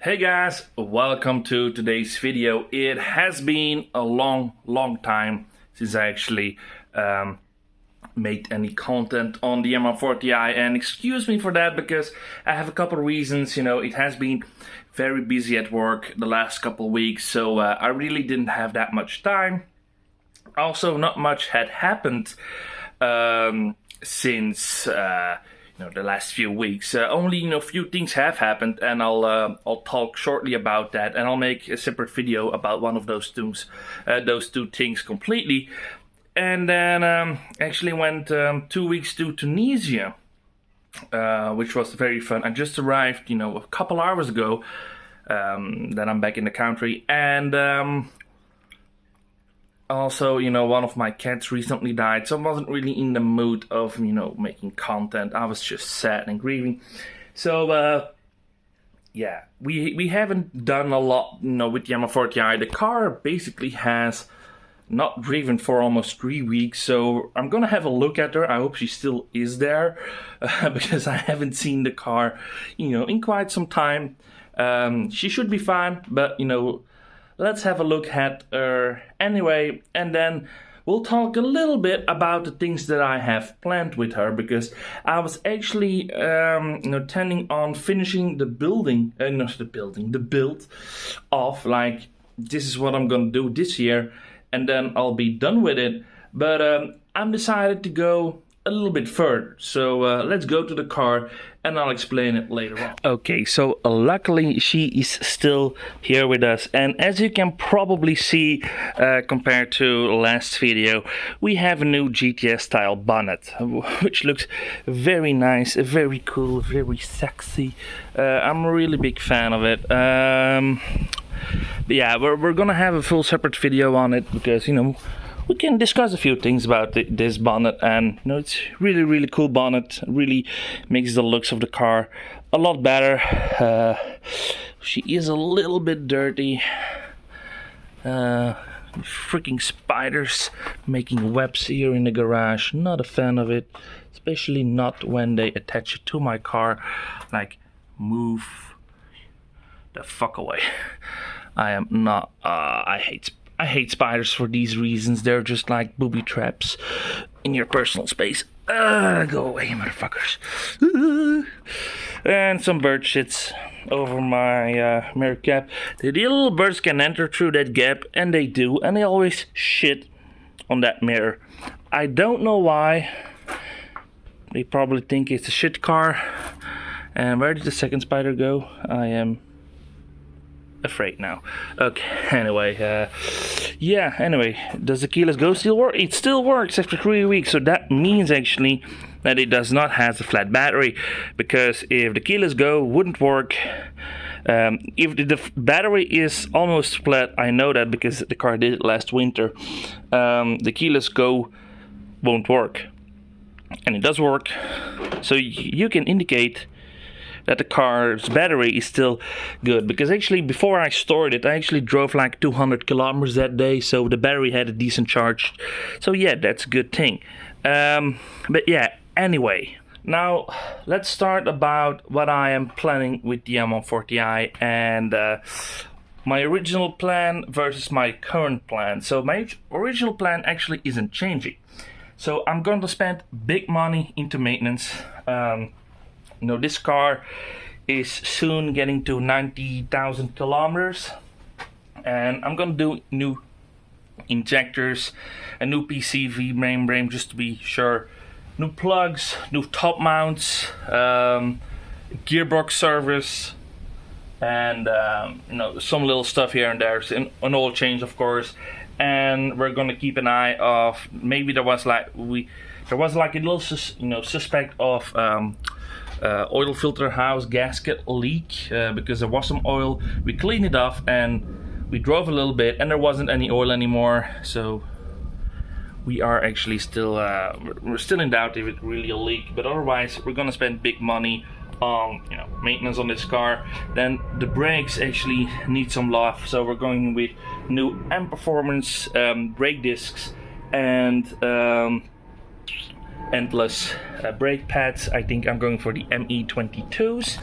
Hey guys, welcome to today's video. It has been a long time since I actually made any content on the M140i, and excuse me for that because I have a couple of reasons. It has been very busy at work the last couple of weeks, so I really didn't have that much time. Also, not much had happened since the last few weeks. Only a few things have happened, and I'll talk shortly about that, and I'll make a separate video about one of those two things completely. And then actually went 2 weeks to Tunisia, which was very fun. I just arrived, a couple hours ago. Then I'm back in the country, and also, one of my cats recently died, so I wasn't really in the mood of, making content. I was just sad and grieving. So, yeah, we haven't done a lot, with the M140i. The car basically has not driven for almost 3 weeks, so I'm gonna have a look at her. I hope she still is there, because I haven't seen the car, in quite some time. She should be fine, but, let's have a look at her anyway, and then we'll talk a little bit about the things that I have planned with her, because I was actually, intending on finishing the build of, like, this is what I'm gonna do this year, and then I'll be done with it. But I'm decided to go a little bit further, so let's go to the car and I'll explain it later on. Okay, so luckily she is still here with us, and as you can probably see, compared to last video, we have a new GTS style bonnet, which looks very nice, very cool, very sexy. I'm a really big fan of it. But yeah, we're gonna have a full separate video on it, because we can discuss a few things about this bonnet, and it's really cool bonnet. Really makes the looks of the car a lot better. She is a little bit dirty. Freaking spiders making webs here in the garage. Not a fan of it, especially not when they attach it to my car. Like, move the fuck away. I am not. I hate spiders for these reasons. They're just like booby traps in your personal space. Go away, motherfuckers. And some bird shits over my mirror cap. The little birds can enter through that gap, and they do, and they always shit on that mirror. I don't know why. They probably think it's a shit car. And where did the second spider go? I am afraid now. Okay, anyway, does the keyless go still work? It still works after 3 weeks, so that means actually that it does not have a flat battery, because if the keyless go wouldn't work, if the battery is almost flat, I know that because the car did it last winter, the keyless go won't work, and it does work, so you can indicate that the car's battery is still good, because actually before I stored it, I actually drove like 200 kilometers that day, so the battery had a decent charge. So yeah, that's a good thing. But yeah, anyway, now let's start about what I am planning with the M140i, and my original plan versus my current plan. So my original plan actually isn't changing. So I'm going to spend big money into maintenance. This car is soon getting to 90,000 kilometers, and I'm gonna do new injectors, a new PCV membrane just to be sure, new plugs, new top mounts, gearbox service, and some little stuff here and there, an oil change of course. And we're gonna keep an eye off, maybe there was like a little suspect of oil filter house gasket leak, because there was some oil. We cleaned it off and we drove a little bit, and there wasn't any oil anymore, so we are actually still we're still in doubt if it really a leak. But otherwise, we're gonna spend big money on maintenance on this car. Then the brakes actually need some love, so we're going with new M Performance brake discs, and endless brake pads. I think I'm going for the ME22s,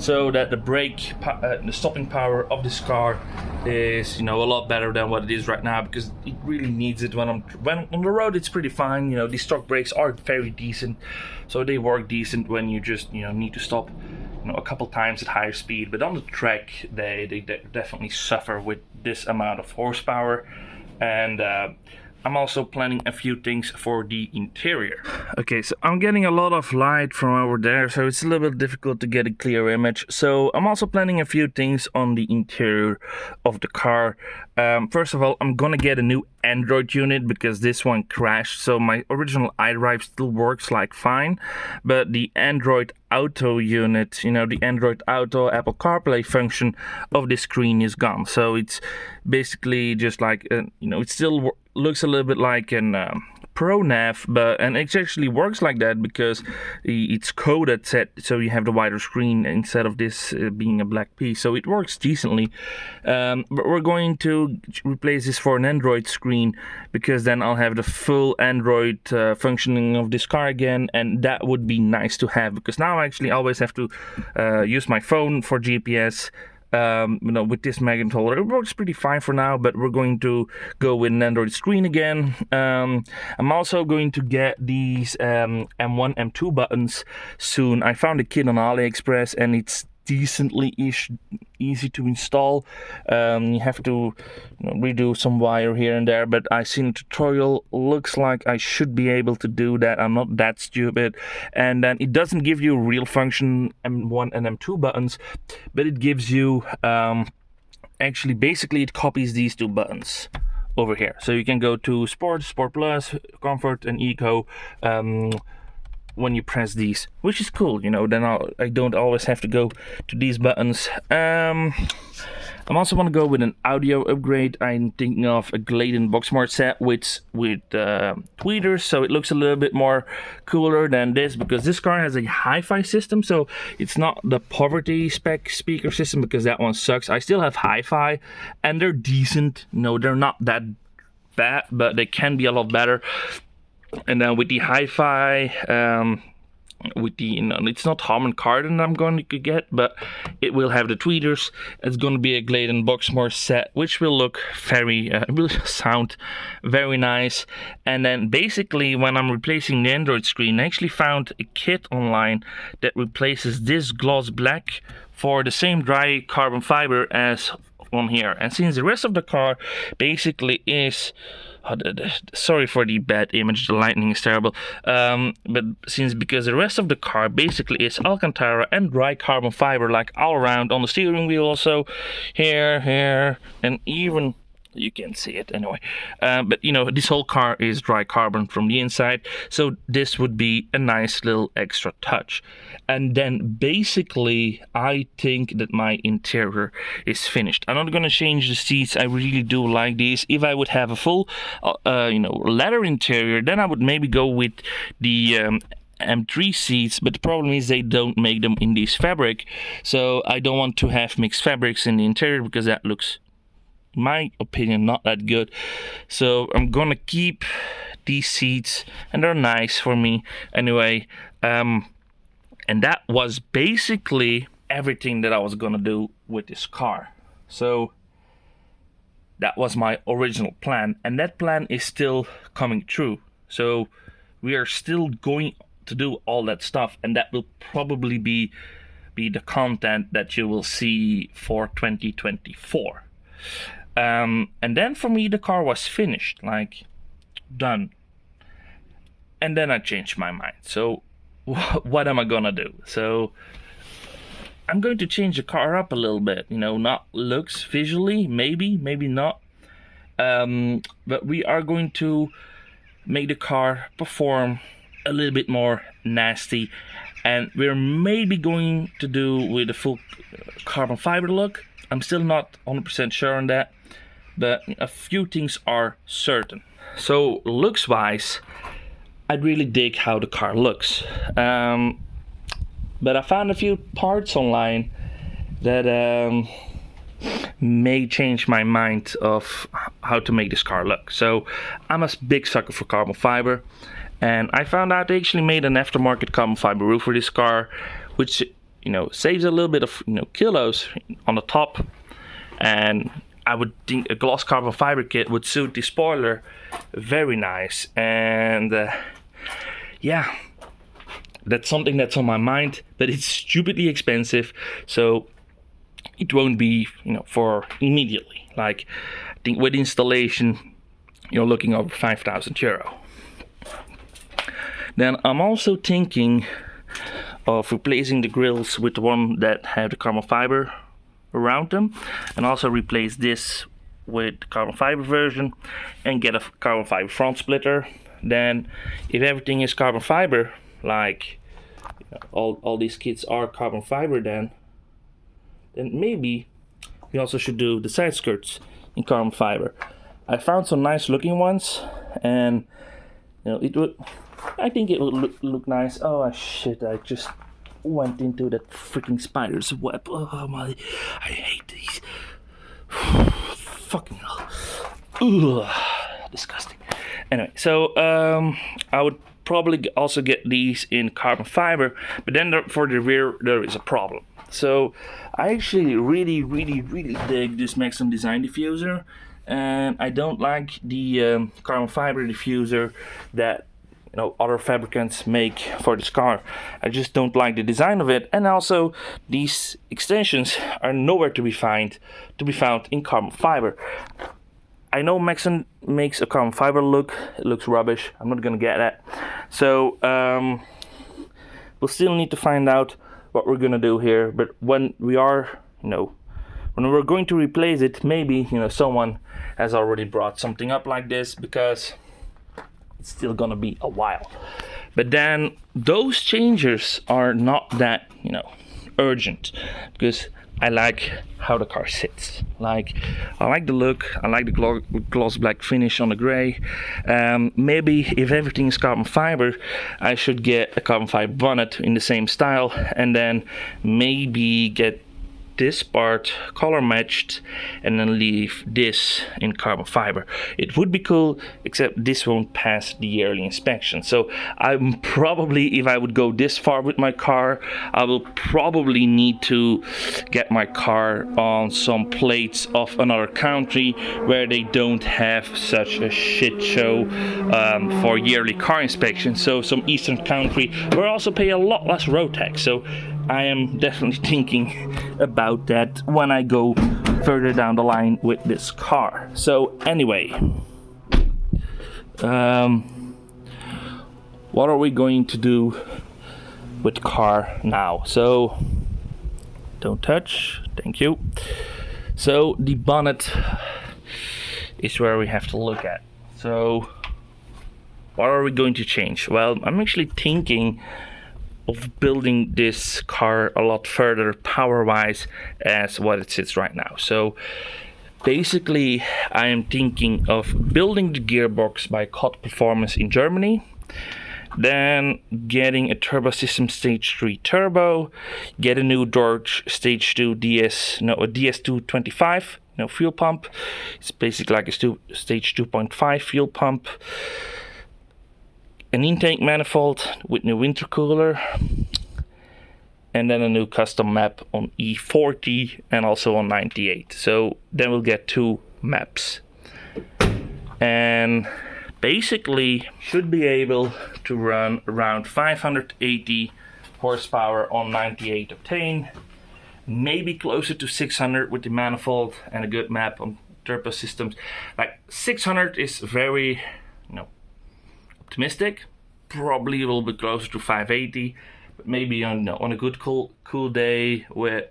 so that the stopping power of this car is, a lot better than what it is right now, because it really needs it. When on the road, it's pretty fine. These stock brakes are very decent, so they work decent when you just need to stop a couple times at higher speed. But on the track, they definitely suffer with this amount of horsepower. And I'm also planning a few things for the interior. Okay, so I'm getting a lot of light from over there, so it's a little bit difficult to get a clear image. So I'm also planning a few things on the interior of the car. First of all, I'm gonna get a new Android unit because this one crashed. So my original iDrive still works like fine, but the Android Auto unit, the Android Auto Apple CarPlay function of this screen is gone. So it's basically just like, it still looks a little bit like an Pro Nav, and it actually works like that because it's coded set, so you have the wider screen instead of this being a black piece. So it works decently, but we're going to replace this for an Android screen, because then I'll have the full Android functioning of this car again, and that would be nice to have, because now I actually always have to use my phone for GPS. With this magnet holder, it works pretty fine for now, but we're going to go with an Android screen again. I'm also going to get these M1, M2 buttons soon. I found a kit on AliExpress, and it's decently easy to install. You have to redo some wire here and there, but I seen a tutorial. Looks like I should be able to do that. I'm not that stupid. And then it doesn't give you real function M1 and M2 buttons, but it gives you actually basically it copies these two buttons over here. So you can go to Sport, Sport Plus, Comfort, and Eco when you press these, which is cool. Then I don't always have to go to these buttons. I'm also want to go with an audio upgrade. I'm thinking of a Glade Boxmart set with tweeters, so it looks a little bit more cooler than this, because this car has a hi-fi system, so it's not the poverty spec speaker system, because that one sucks. I still have hi-fi, and they're decent. They're not that bad, but they can be a lot better. And then with the hi-fi, with the it's not Harman Kardon I'm going to get, but it will have the tweeters. It's going to be a Glade Boxmart set, which will look will sound very nice. And then basically, when I'm replacing the Android screen, I actually found a kit online that replaces this gloss black for the same dry carbon fiber as on here. And since the rest of the car basically is sorry for the bad image, the lighting is terrible, because the rest of the car basically is Alcantara and dry carbon fiber, like all around on the steering wheel, also here, and even you can see it anyway, but this whole car is dry carbon from the inside, so this would be a nice little extra touch. And then basically I think that my interior is finished. I'm not gonna change the seats. I really do like these. If I would have a full leather interior, then I would maybe go with the M3 seats, but the problem is they don't make them in this fabric, so I don't want to have mixed fabrics in the interior, because that looks, in my opinion, not that good. So I'm gonna keep these seats, and they're nice for me anyway. And that was basically everything that I was gonna do with this car. So that was my original plan, and that plan is still coming true. So we are still going to do all that stuff, and that will probably be the content that you will see for 2024. And then for me, the car was finished, like done. And then I changed my mind. So what am I gonna do? So I'm going to change the car up a little bit, not looks visually, maybe not, but we are going to make the car perform a little bit more nasty, and we're maybe going to do with a full carbon fiber look. I'm still not 100% sure on that, but a few things are certain. So looks wise, I really dig how the car looks, but I found a few parts online that may change my mind of how to make this car look. So I'm a big sucker for carbon fiber, And I found out they actually made an aftermarket carbon fiber roof for this car, which saves a little bit of kilos on the top. And I would think a gloss carbon fiber kit would suit the spoiler very nice. And yeah, that's something that's on my mind, but it's stupidly expensive, so it won't be for immediately. Like, I think with installation you're looking over €5,000. Then I'm also thinking of replacing the grills with the one that have the carbon fiber around them, and also replace this with the carbon fiber version and get a carbon fiber front splitter. Then if everything is carbon fiber, like all these kits are carbon fiber, then maybe we also should do the side skirts in carbon fiber. I found some nice looking ones, and I think it would look nice. Oh shit, I just went into that freaking spider's web. Oh my, I hate these. Fucking hell. Ugh, disgusting. Anyway, so I would probably also get these in carbon fiber, but then for the rear there is a problem. So I actually really dig this Maxim Design diffuser, and I don't like the carbon fiber diffuser that other fabricants make for this car. I just don't like the design of it, and also these extensions are nowhere to be found in carbon fiber. I know Maxim makes a carbon fiber look. It looks rubbish. I'm not gonna get that. So we'll still need to find out what we're gonna do here. But when we are, when we're going to replace it, maybe someone has already brought something up like this, because it's still gonna be a while. But then those changes are not that urgent, because I like how the car sits. Like, I like the look, I like the gloss black finish on the gray. Maybe if everything is carbon fiber, I should get a carbon fiber bonnet in the same style, and then maybe get this part color matched and then leave this in carbon fiber. It would be cool, except this won't pass the yearly inspection. So I'm probably, if I would go this far with my car, I will probably need to get my car on some plates of another country where they don't have such a shit show for yearly car inspection. So some eastern country where I also pay a lot less road tax. So I am definitely thinking about that when I go further down the line with this car. So anyway, what are we going to do with the car now? So don't touch, thank you. So the bonnet is where we have to look at. So what are we going to change? Well, I'm actually thinking of building this car a lot further power-wise as what it sits right now. So basically I am thinking of building the gearbox by COT Performance in Germany, then getting a turbo system stage 3 turbo, get a new Dodge stage 2 a DS225 fuel pump. It's basically like a stage 2.5 fuel pump, an intake manifold with new intercooler, and then a new custom map on E40 and also on 98. So then we'll get 2 maps, and basically should be able to run around 580 horsepower on 98 octane, maybe closer to 600 with the manifold and a good map on turbo systems. Like 600 is very optimistic. Probably a little bit closer to 580, but maybe on a good cool day with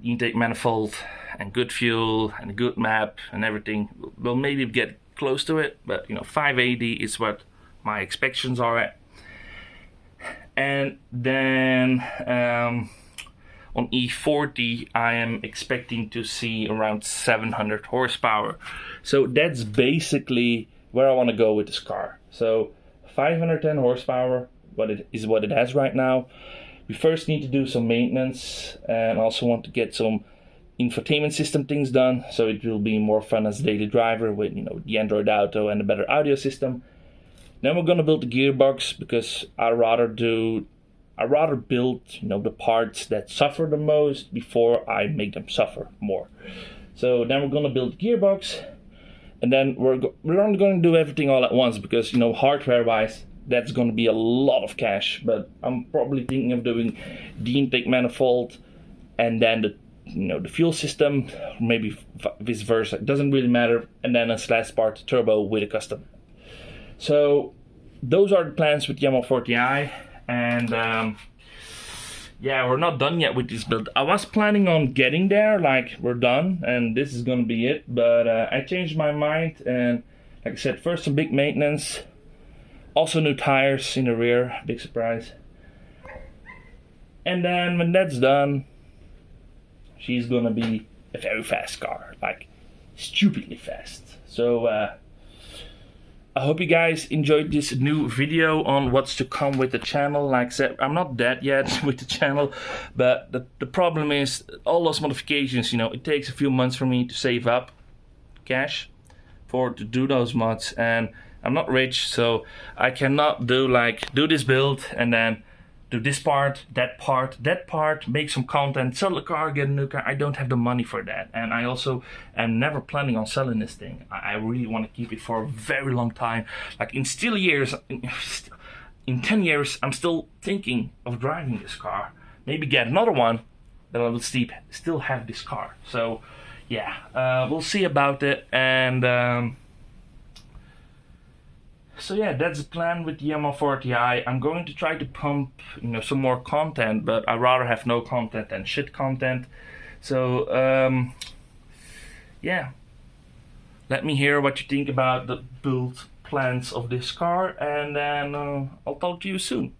intake manifold and good fuel and a good map and everything, we'll maybe get close to it. But 580 is what my expectations are at. And then on E40 I am expecting to see around 700 horsepower. So that's basically where I want to go with this car. So 510 horsepower, what it has right now. We first need to do some maintenance, and also want to get some infotainment system things done, so it will be more fun as a daily driver with the Android Auto and a better audio system. Then we're gonna build the gearbox because I rather build, the parts that suffer the most before I make them suffer more. So then we're gonna build the gearbox, and then we're only gonna do everything all at once because hardware-wise that's gonna be a lot of cash. But I'm probably thinking of doing the intake manifold, and then the fuel system, maybe vice versa. It doesn't really matter. And then a slash part turbo with a custom. So those are the plans with the M140i, and yeah, we're not done yet with this build. I was planning on getting there, like we're done and this is gonna be it, but I changed my mind, and like I said, first some big maintenance, also new tires in the rear, big surprise. And then when that's done, she's gonna be a very fast car, like stupidly fast. So I hope you guys enjoyed this new video on what's to come with the channel. Like I said, I'm not dead yet with the channel, but the problem is all those modifications, it takes a few months for me to save up cash to do those mods, and I'm not rich, so I cannot do this build and then do this part, that part, make some content, sell the car, get a new car. I don't have the money for that, and I also am never planning on selling this thing. I really want to keep it for a very long time. Like in 10 years, I'm still thinking of driving this car. Maybe get another one, but I will still have this car. So yeah, we'll see about it. And so yeah, that's the plan with the M140i. I'm going to try to pump, some more content, but I'd rather have no content than shit content. So yeah, let me hear what you think about the build plans of this car, and then I'll talk to you soon.